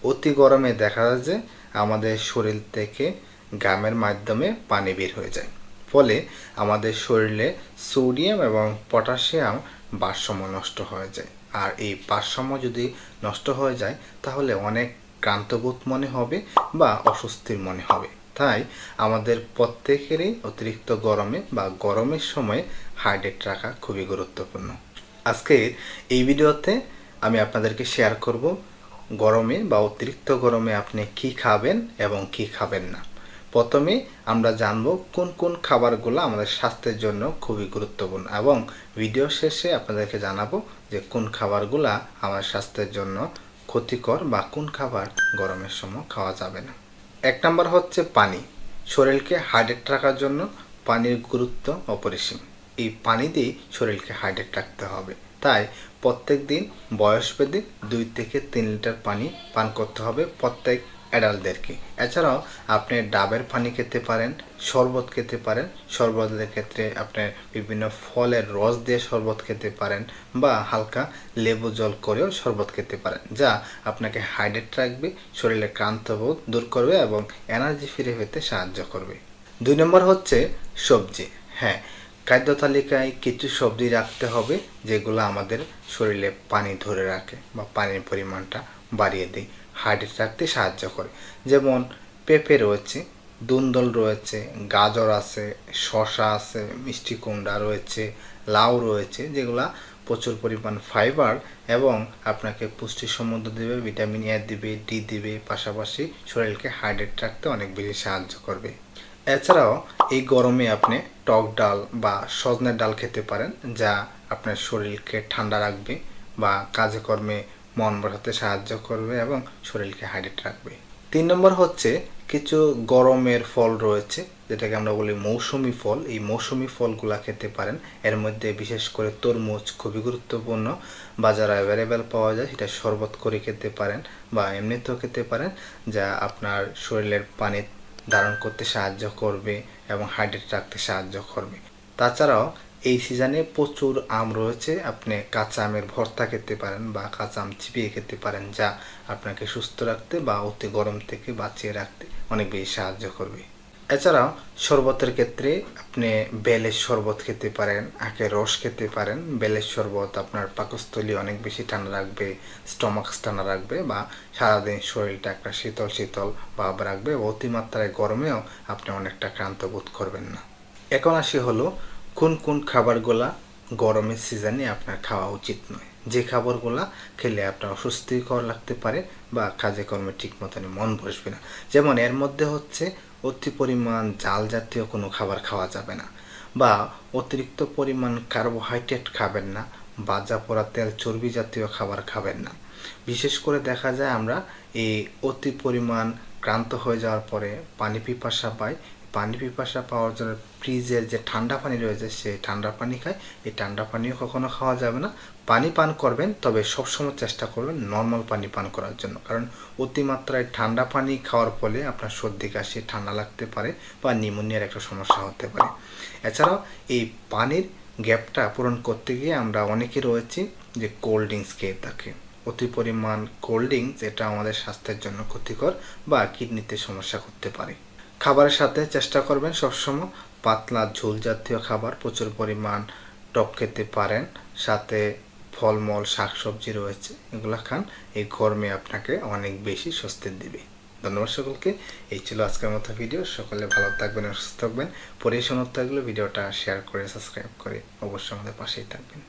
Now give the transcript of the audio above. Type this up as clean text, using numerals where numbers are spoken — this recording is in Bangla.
অতি গরমে দেখা যায় যে আমাদের শরীর থেকে ঘামের মাধ্যমে পানি বের হয়ে যায়, ফলে আমাদের শরীরে সোডিয়াম এবং পটাশিয়াম ভারসাম্য নষ্ট হয়ে যায়। আর এই ভারসাম্য যদি নষ্ট হয়ে যায় তাহলে অনেক ক্লান্তবোধ মনে হবে বা অস্বস্তির মনে হবে। তাই আমাদের প্রত্যেকেরই অতিরিক্ত গরমে বা গরমের সময় হাইড্রেট রাখা খুবই গুরুত্বপূর্ণ। আজকের এই ভিডিওতে আমি আপনাদেরকে শেয়ার করব গরমে বা অতিরিক্ত গরমে আপনি কি খাবেন এবং কি খাবেন না। প্রথমে আমরা জানব কোন কোন খাবারগুলো আমাদের স্বাস্থ্যের জন্য খুবই গুরুত্বপূর্ণ, এবং ভিডিও শেষে আপনাদেরকে জানাবো যে কোন খাবারগুলো আমাদের স্বাস্থ্যের জন্য ক্ষতিকর বা কোন খাবার গরমের সময় খাওয়া যাবে না। এক নম্বর হচ্ছে পানি। শরীরকে হাইড্রেট রাখার জন্য পানির গুরুত্ব অপরিসীম। এই পানি দিয়ে শরীরকে হাইড্রেট রাখতে হবে। তাই প্রত্যেক দিন বয়সভেদে 2 থেকে 3 লিটার পানি পান করতে হবে প্রত্যেক অ্যাডাল্টদেরকে। এছাড়াও আপনি ডাবের পানি খেতে পারেন, শরবত খেতে পারেন। শরবতের ক্ষেত্রে আপনি বিভিন্ন ফলের রস দিয়ে শরবত খেতে পারেন বা হালকা লেবু জল করেও শরবত খেতে পারেন, যা আপনাকে হাইড্রেট রাখবে, শরীরে ক্লান্তবোধ দূর করবে এবং এনার্জি ফিরে পেতে সাহায্য করবে। 2 নম্বর হচ্ছে সবজি। হ্যাঁ, খাদ্য তালিকায় কিছু সবজি রাখতে হবে যেগুলো আমাদের শরীরে পানি ধরে রাখে বা পানির পরিমাণটা বাড়িয়ে দেয়, হাইড্রেট রাখতে সাহায্য করে। যেমন পেঁপে রয়েছে, দুন্দল রয়েছে, গাজর আছে, শসা আছে, মিষ্টি কুমড়া রয়েছে, লাউ রয়েছে, যেগুলা প্রচুর পরিমাণ ফাইবার এবং আপনাকে পুষ্টি সমৃদ্ধ দেবে, ভিটামিন এ দিবে, ডি দিবে, পাশাপাশি শরীরকে হাইড্রেট রাখতে অনেক বেশি সাহায্য করবে। এছাড়াও এই গরমে আপনি টক ডাল বা সজনের ডাল খেতে পারেন, যা আপনার শরীরকে ঠান্ডা রাখবে বা কাজে কর্মে মন বসাতে সাহায্য করবে এবং শরীরকে হাইড্রেট রাখবে। 3 নম্বর হচ্ছে কিছু গরমের ফল রয়েছে যেটাকে আমরা বলি মৌসুমি ফল। এই মৌসুমি ফলগুলা খেতে পারেন। এর মধ্যে বিশেষ করে তরমুজ খুবই গুরুত্বপূর্ণ, বাজারে অ্যাভেলেবেল পাওয়া যায়। সেটা শরবত করে খেতে পারেন বা এমনিতেও খেতে পারেন, যা আপনার শরীরের পানি ধারণ করতে সাহায্য করবে এবং হাইড্রেট রাখতে সাহায্য করবে। তাছাড়াও এই সিজনে প্রচুর আম রয়েছে, আপনি কাঁচা আমের ভর্তা খেতে পারেন বা কাঁচা আম চিবিয়ে খেতে পারেন, যা আপনাকে সুস্থ রাখতে বা অতি গরম থেকে বাঁচিয়ে রাখতে অনেক বেশি সাহায্য করবে। এছাড়াও শরবতের ক্ষেত্রে আপনি বেলের শরবত খেতে পারেন, আখের রস খেতে পারেন। বেলের শরবত আপনার পাকস্থলী অনেক বেশি ঠান্ডা রাখবে, স্টমাক ঠান্ডা রাখবে বা সারাদিন শরীরটা একটা শীতল শীতল ভাব রাখবে। অতিমাত্রায় গরমেও আপনি অনেকটা ক্লান্ত বোধ করবেন না। এখন আসি হলো কোন কোন খাবারগুলা গরমের সিজনে আপনার খাওয়া উচিত নয়, যে খাবারগুলা খেলে আপনার অস্বস্তিকর লাগতে পারে বা কাজে কর্মে ঠিক মতন মন বসবে না। যেমন এর মধ্যে হচ্ছে অতি পরিমাণ জাল জাতীয় কোনো খাবার খাওয়া যাবে না, বা অতিরিক্ত পরিমাণ কার্বোহাইড্রেট খাবেন না, ভাজা পোড়া তেল চর্বি জাতীয় খাবার খাবেন না। বিশেষ করে দেখা যায় আমরা এই অতি পরিমাণ ক্লান্ত হয়ে যাওয়ার পরে পানি পিপাসা পাই। পানি পিপাসা পাওয়ার জন্য ফ্রিজের যে ঠান্ডা পানি রয়েছে সেই ঠান্ডা পানি খায়। এই ঠান্ডা পানিও কখনো খাওয়া যাবে না। পানি পান করবেন, তবে সবসময় চেষ্টা করবেন নর্মাল পানি পান করার জন্য, কারণ অতিমাত্রায় ঠান্ডা পানি খাওয়ার ফলে আপনার সর্দি কাশি ঠান্ডা লাগতে পারে বা নিউমোনিয়ার একটা সমস্যা হতে পারে। এছাড়াও এই পানির গ্যাপটা পূরণ করতে গিয়ে আমরা অনেকে রয়েছি যে কোল্ড ড্রিঙ্কস খেয়ে থাকি। অতি পরিমাণ কোল্ড ড্রিঙ্কস এটা আমাদের স্বাস্থ্যের জন্য ক্ষতিকর বা কিডনিতে সমস্যা করতে পারে। খাবারের সাথে চেষ্টা করবেন সবসময় পাতলা ঝোল জাতীয় খাবার, প্রচুর পরিমাণ টক খেতে পারেন, সাথে ফলমূল শাকসবজি রয়েছে, এগুলো খান। এই গরমে আপনাকে অনেক বেশি স্বস্তি দিবে। ধন্যবাদ সকলকে। এই ছিল আজকের মতো ভিডিও। সকলে ভালো থাকবেন, সুস্থ থাকবেন। পরিবেশন থাকলে ভিডিওটা শেয়ার করে সাবস্ক্রাইব করে অবশ্যই আমাদের পাশেই থাকবেন।